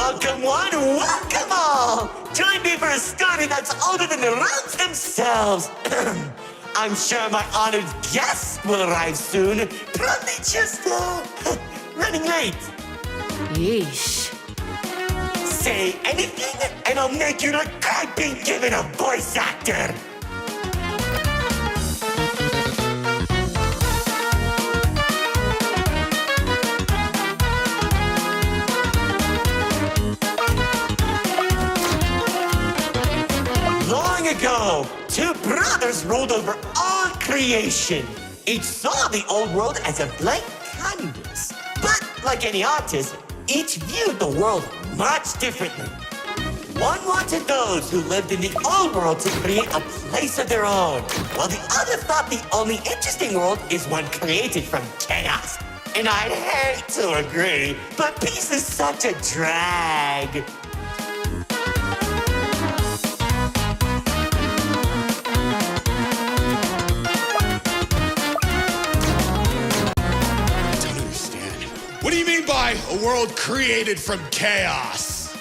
Welcome all! Join me for a story that's older than the realms themselves. I'm sure my honored guests will arrive soon. Probably just, running late. Yeesh. Say anything, and I'll make you look like being given a voice actor. Long ago, two brothers ruled over all creation. Each saw the old world as a blank canvas. But like any artist, each viewed the world much differently. One wanted those who lived in the old world to create a place of their own, while the other thought the only interesting world is one created from chaos. And I'd hate to agree, but peace is such a drag. What do you mean by a world created from chaos?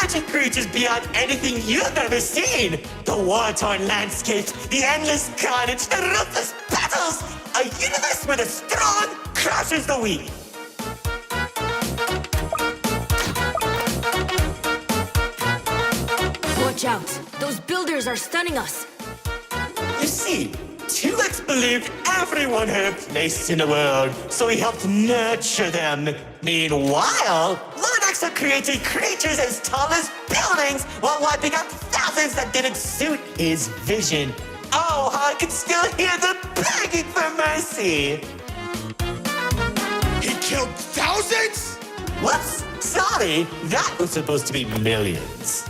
Magic creatures beyond anything you've ever seen. The war-torn landscapes, the endless carnage, the ruthless battles. A universe where the strong crushes the weak. Watch out. Those builders are stunning us. You see, 2X believed everyone had a place in the world, so he helped nurture them. Meanwhile, Lord X created creatures as tall as buildings while wiping out thousands that didn't suit his vision. Oh, I can still hear them begging for mercy. He killed thousands? Whoops, sorry, that was supposed to be millions.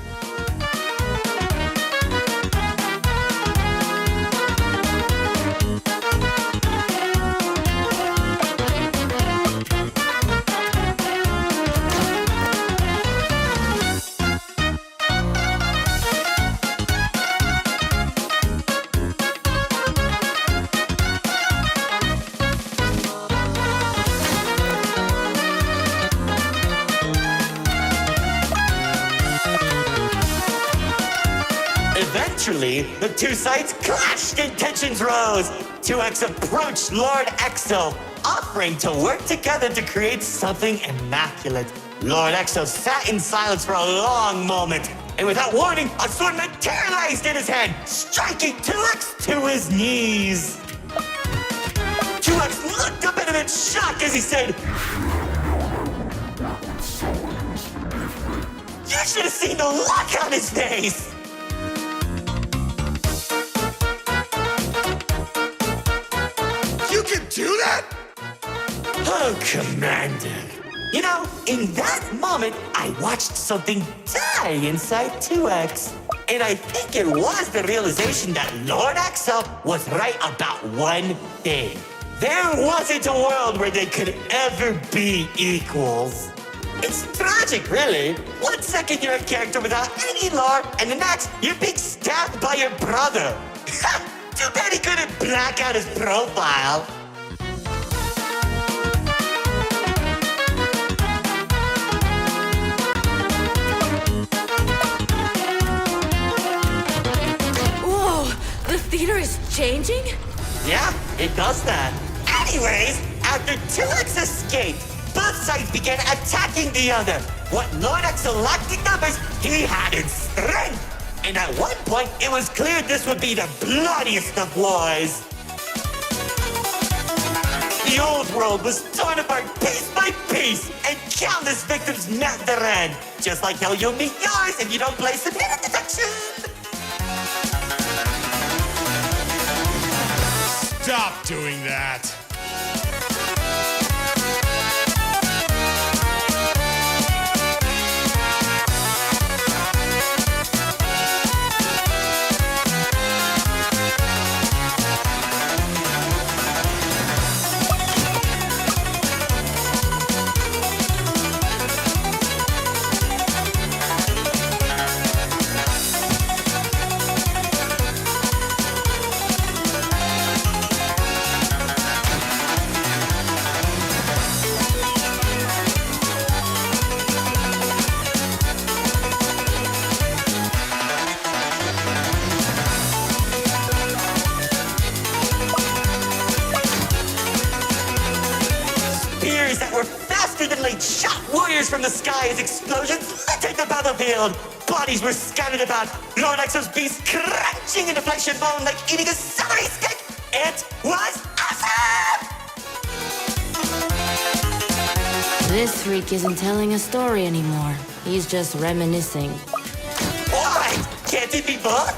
Eventually, the two sides clashed and tensions rose. 2X approached Lord Exo, offering to work together to create something immaculate. Lord Exo sat in silence for a long moment, and without warning, a sword materialized in his hand, striking 2X to his knees. 2X looked up at him in shock as he said, "You should have seen the look on his face!" You can do that? Oh, Commander. You know, in that moment, I watched something die inside 2X. And I think it was the realization that Lord Exo was right about one thing. There wasn't a world where they could ever be equals. It's tragic, really. 1 second you're a character without any lore, and the next, you're being stabbed by your brother. Too bad he couldn't black out his profile. Whoa, the theater is changing? Yeah, it does that. Anyways, after 2X escaped, both sides began attacking the other. What Lord Exo lacked in numbers, he had in strength. And at one point, it was clear this would be the bloodiest of wars. The old world was torn apart piece by piece, and countless victims met their end. Just like how you'll meet yours if you don't play some hidden detection. Stop doing that. Spears that were faster than light shot warriors from the sky as explosions littered the battlefield. Bodies were scattered about, Lord Exo's beast crunching into flesh and bone like eating a celery stick. It was awesome! This freak isn't telling a story anymore. He's just reminiscing. What? Can't it be both?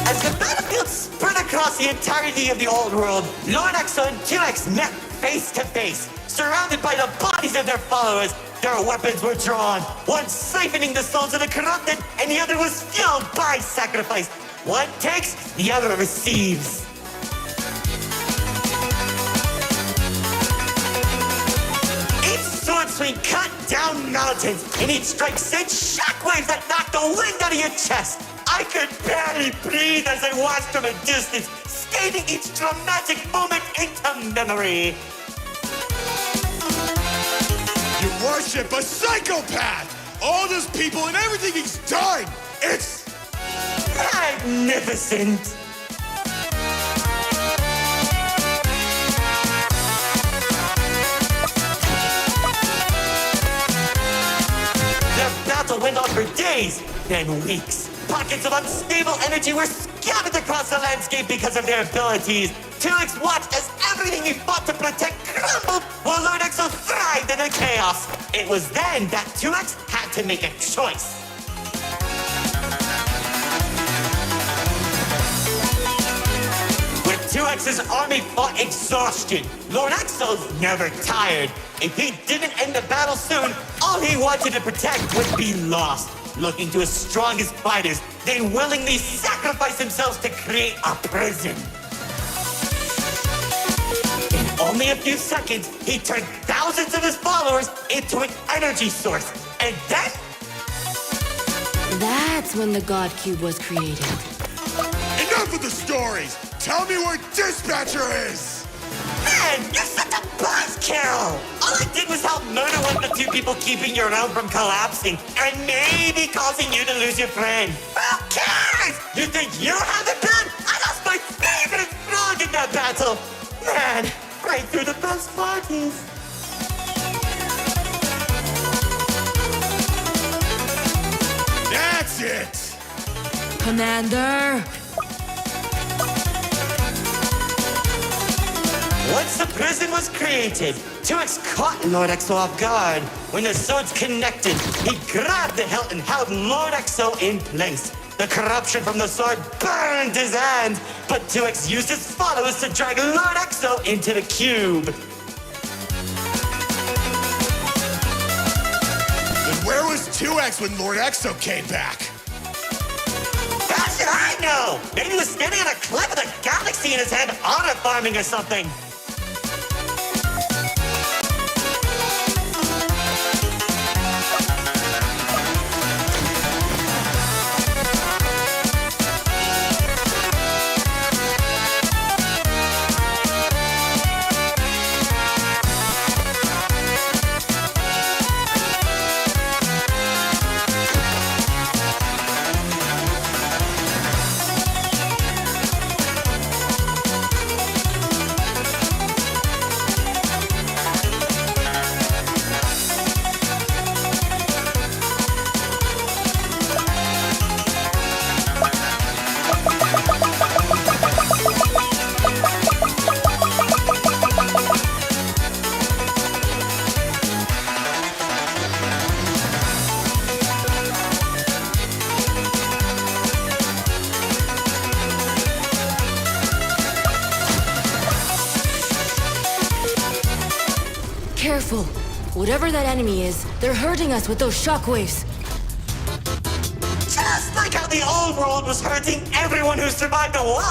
As the battlefield spread across the entirety of the old world, Lord Exo and 2X met face to face. Surrounded by the bodies of their followers, their weapons were drawn, one siphoning the souls of the corrupted, and the other was fueled by sacrifice. One takes, the other receives. Each sword swing cut down mountains, and each strike sent shockwaves that knocked the wind out of your chest. I could barely breathe as I watched from a distance, skating each dramatic moment into memory. You worship a psychopath! All those people and everything he's done! It's Magnificent! The battle went on for days, then weeks. Pockets of unstable energy were scattered across the landscape because of their abilities. 2X watched as everything he fought to protect crumbled, while Lord Exo thrived in the chaos. It was then that 2X had to make a choice. With 2X's army fought exhaustion, Lord Exo's never tired. If he didn't end the battle soon, all he wanted to protect would be lost. Looking to his strongest fighters, they willingly sacrificed themselves to create a prison. In only a few seconds, he turned thousands of his followers into an energy source. And then, That's when the God Cube was created. enough of the stories! Tell me where Dispatcher is! man, you're such a buzzkill! All I did was help murder one of the two people keeping your realm from collapsing, and maybe causing you to lose your friend. Who cares? You think you have it bad? I lost my favorite frog in that battle! Man, right through the best parties. That's it! Commander! Once the prison was created, 2X caught Lord Exo off guard. When the swords connected, he grabbed the hilt and held Lord Exo in place. The corruption from the sword burned his hand, but 2X used his followers to drag Lord Exo into the cube. Then where was 2X when Lord Exo came back? How should I know? Maybe he was standing on a cliff with a galaxy in his hand, honor farming or something. careful. Whatever that enemy is, they're hurting us with those shockwaves. Just like how the old world was hurting everyone who survived the war,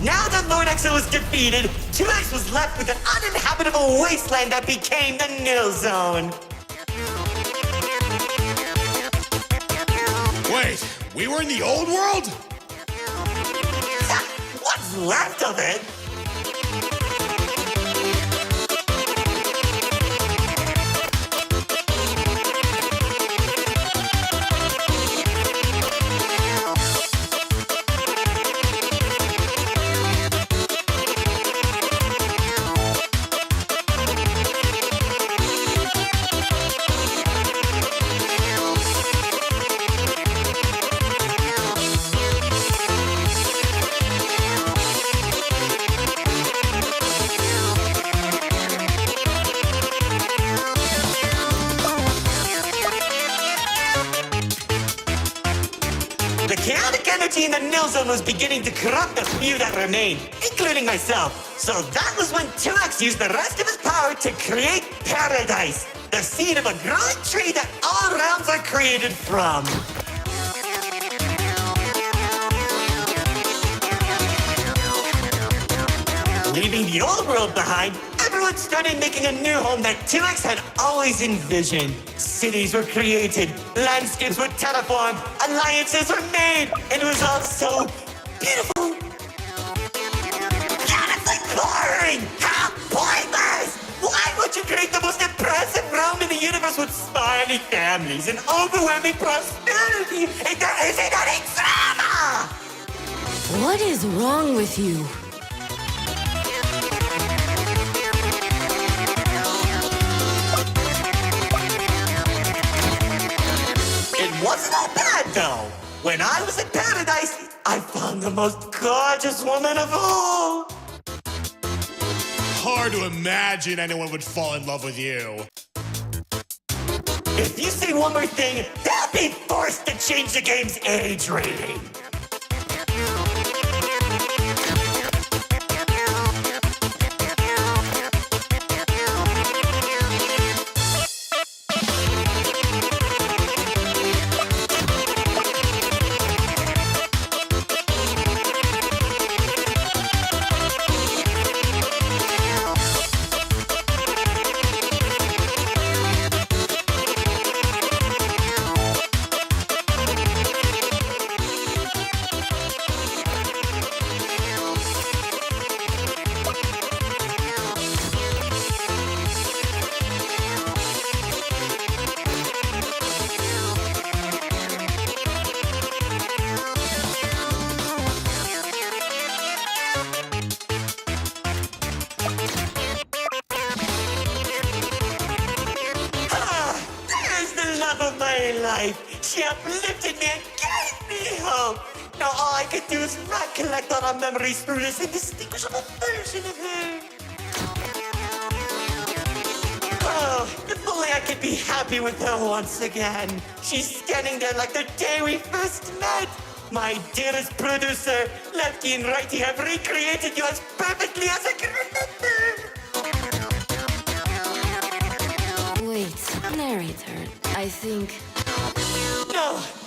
now that Lord Exo was defeated, 2X was left with an uninhabitable wasteland that became the Nil Zone. Wait, we were in the old world? What's left of it? The chaotic energy in the Nil Zone was beginning to corrupt the few that remained, including myself. So that was when 2X used the rest of his power to create Paradise, the seed of a growing tree that all realms are created from. Leaving the old world behind, everyone started making a new home that 2X had always envisioned. Cities were created, landscapes were terraformed, alliances were made, and it was all so beautiful. Honestly boring! How pointless! Why would you create the most impressive realm in the universe with smiley families and overwhelming prosperity if there isn't any drama? What is wrong with you? It wasn't all bad, though. When I was in Paradise, I found the most gorgeous woman of all. Hard to imagine anyone would fall in love with you. If you say one more thing, they'll be forced to change the game's age rating. Of my life. She uplifted me and gave me hope. Now all I can do is recollect all our memories through this indistinguishable version of her. Oh, if only I could be happy with her once again. She's standing there like the day we first met. My dearest producer, Lefty and Righty have recreated you as perfectly as I can remember. Wait, narrator. I think...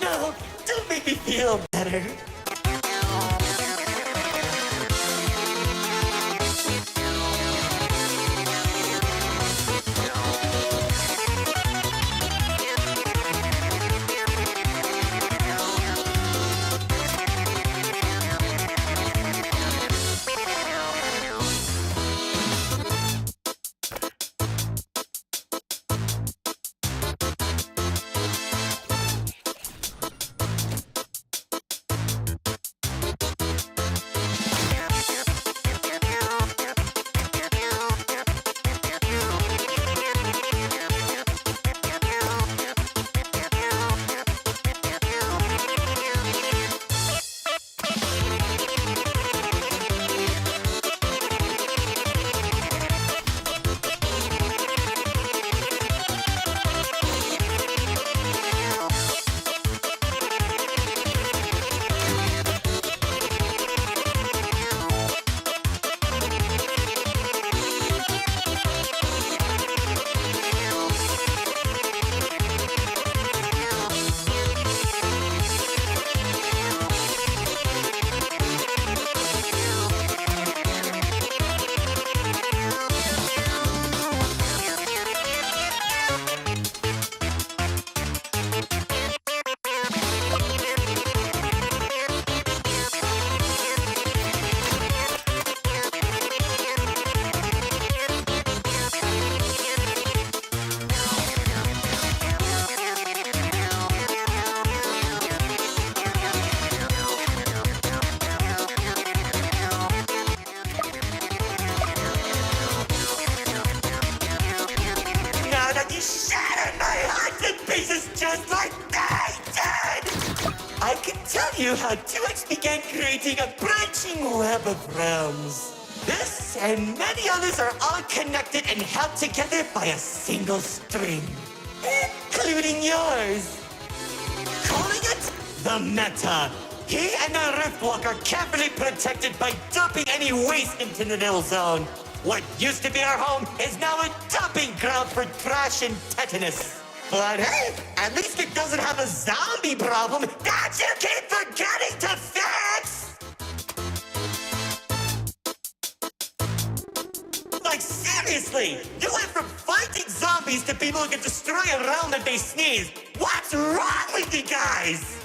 No, don't make me feel better. you how 2X began creating a branching web of realms. This and many others are all connected and held together by a single string, including yours. Calling it the Meta. He and the Riftwalk are carefully protected by dumping any waste into the Nil Zone. What used to be our home is now a dumping ground for trash and tetanus. But hey, at least it doesn't have a zombie problem that you keep forgetting to fix! Like seriously, you went from fighting zombies to people who can destroy a realm that they sneeze. What's wrong with you guys?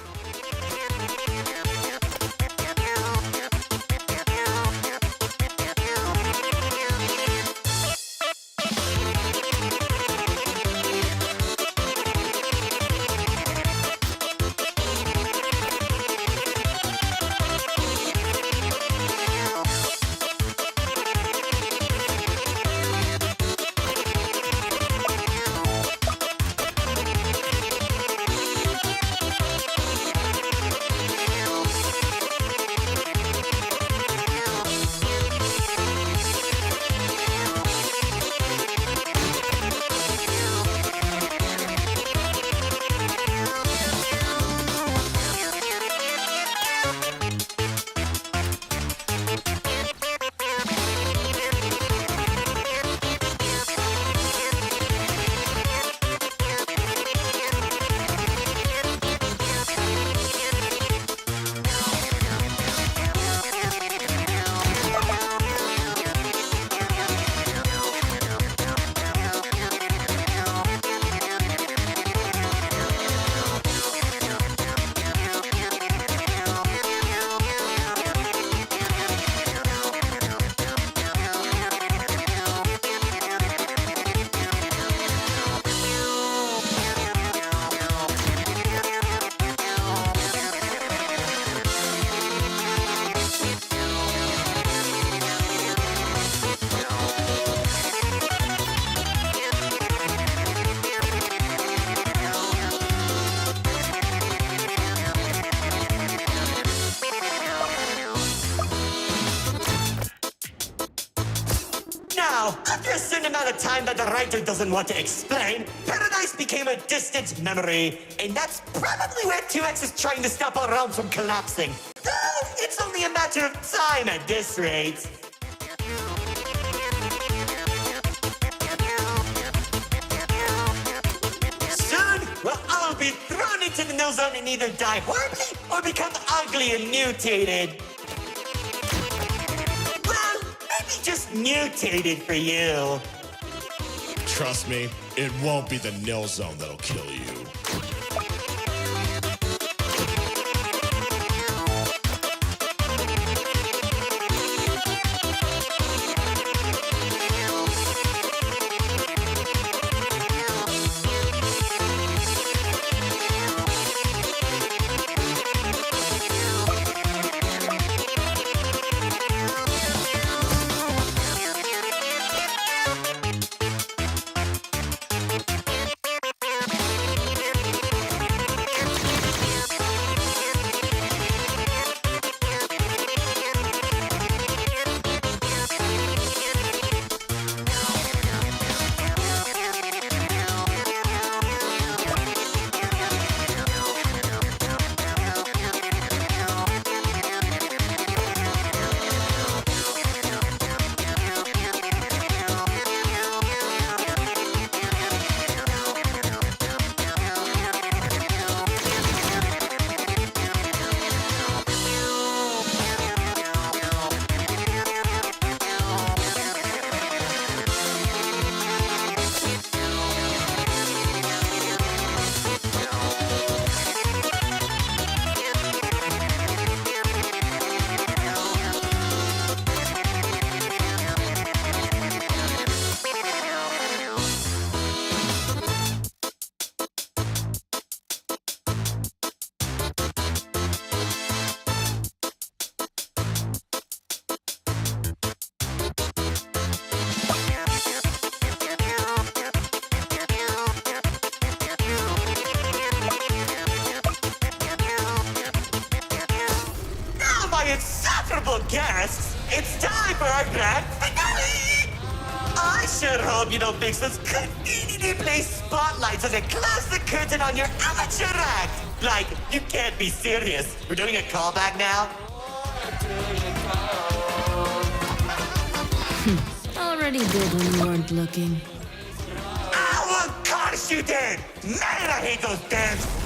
Now, after a certain amount of time that the writer doesn't want to explain, Paradise became a distant memory, and that's probably where 2X is trying to stop our realm from collapsing. Though, it's only a matter of time at this rate. Soon, we'll all be thrown into the Nil Zone and either die horribly or become ugly and mutated. Just mutated for you. Trust me, it won't be the Nil Zone that'll kill you. insufferable guests, it's time for our grand finale! I sure hope you don't fix those conveniently placed spotlights as they close the curtain on your amateur act! Like, you can't be serious. We're doing a callback now? Already did when you weren't looking. Oh, of course you did! Man, I hate those dance!